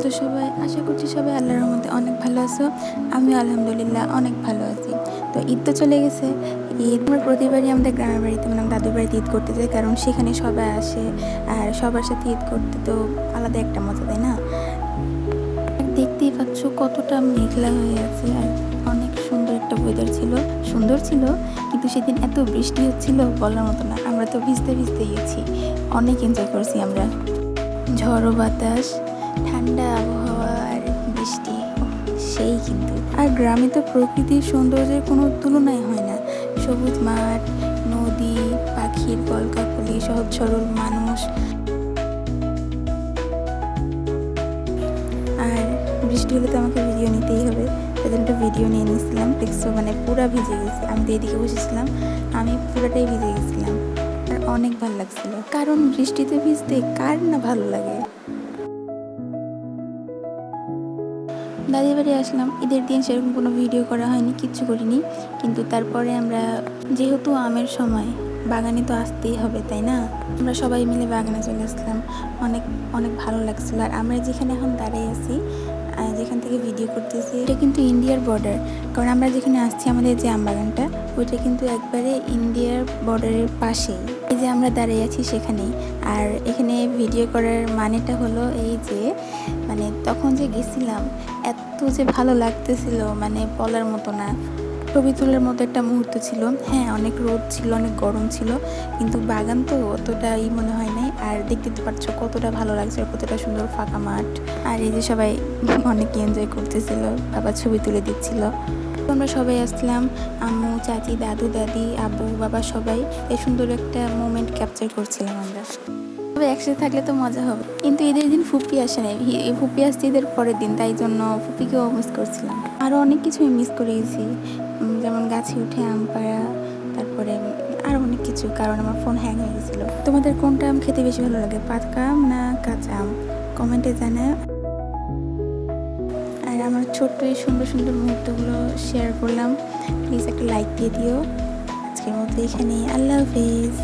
তো সবাই? আশা করছি সবাই আল্লাহর রহমতে অনেক ভালো আছো। আমি আলহামদুলিল্লাহ অনেক ভালো আছি। তো ঈদ তো চলে গেছে। ঈদ আমরা প্রতিবারই আমাদের গ্রামের বাড়িতে মানে দাদুর বাড়িতে ঈদ করতে যাই, কারণ সেখানে সবাই আসে আর সবার সাথে ঈদ করতে তো আলাদা একটা মজা, তাই না? দেখতেই পাচ্ছ কতটা মেঘলা হয়ে আছে আর অনেক সুন্দর একটা ওয়েদার ছিল, সুন্দর ছিল। কিন্তু সেদিন এত বৃষ্টি হচ্ছিল বলার মতো না। আমরা তো ভিজতে ভিজতে গেছি, অনেক এনজয় করছি আমরা। ঝড়ো বাতাস, ঠান্ডা আবহাওয়া আর বৃষ্টি, সেই কিন্তু। আর গ্রামে তো প্রকৃতির সৌন্দর্যের কোনো তুলনাই হয় না। সবুজ মাঠ, নদী, পাখির কলকাকলি, সহজ সরল মানুষ। আর বৃষ্টি হলে তো আমাকে ভিডিও নিতেই হবে, তাই জন্য একটা ভিডিও নিয়ে নিয়েছিলাম। দেখছো মানে পুরা ভিজে গেছি। আমি তো এদিকে বসেছিলাম, আমি পুরাটাই ভিজে গেছিলাম। আর অনেক ভালো লাগছিল, কারণ বৃষ্টিতে ভিজতে কার না ভালো লাগে। দাদির বাড়ি আসলাম। ঈদের দিন সেরকম কোনো ভিডিও করা হয়নি, কিচ্ছু করিনি। কিন্তু তারপরে আমরা, যেহেতু আমের সময়, বাগানে তো আসতেই হবে, তাই না? আমরা সবাই মিলে বাগানে চলে আসলাম। অনেক অনেক ভালো লাগছিল। আর আমরা যেখানে এখন দাঁড়িয়ে আছি, যেখান থেকে ভিডিও করতেছি, এটা কিন্তু ইন্ডিয়ার বর্ডার। কারণ আমরা যেখানে আসছি, আমাদের যে আম বাগানটা, ওইটা কিন্তু একবারে ইন্ডিয়ার বর্ডারের পাশেই। এই যে আমরা দাঁড়িয়ে আছি সেখানেই। আর এখানে ভিডিও করার মানেটা হলো এই যে, মানে তখন যে গেছিলাম, এত যে ভালো লাগতেছিল, মানে বলার মতো না। ছবি তোলার মতো একটা মুহূর্ত ছিল। হ্যাঁ, অনেক রোদ ছিল, অনেক গরম ছিল, কিন্তু বাগান তো অতটাই মনে হয় নাই। আর দেখতে তো পাচ্ছ কতটা ভালো লাগছে, কতটা সুন্দর ফাঁকা মাঠ। আর এই যে সবাই অনেক এনজয় করতেছিল, বাবা ছবি তুলে দিচ্ছিল। আমরা সবাই আসলাম, আম্মু, চাচি, দাদু, দাদি, আব্বু, বাবা, সবাই এই সুন্দর একটা মোমেন্ট ক্যাপচার করছিলাম আমরা। তবে একসাথে থাকলে তো মজা হবে। কিন্তু ঈদের দিন ফুপি আসে নাই, ফুপি আসছে ঈদের পরের দিন, তাই জন্য ফুপিকেও মিস করছিলাম। আরও অনেক কিছুই মিস করে গেছি, যেমন গাছে উঠে আম পাড়া, তারপরে আরও অনেক কিছু। কারণ আমার ফোন হ্যাং হয়ে গেছিলো। তোমাদের কোনটা আম খেতে বেশি ভালো লাগে, পাকা আম না কাঁচা আম? কমেন্টে জানাও। আর আমার ছোট্ট এই সুন্দর সুন্দর মুহূর্তগুলো শেয়ার করলাম। প্লিজ একটা লাইক দিয়ে দিও। আজকের মতো এখানেই, আল্লাহ হাফেজ।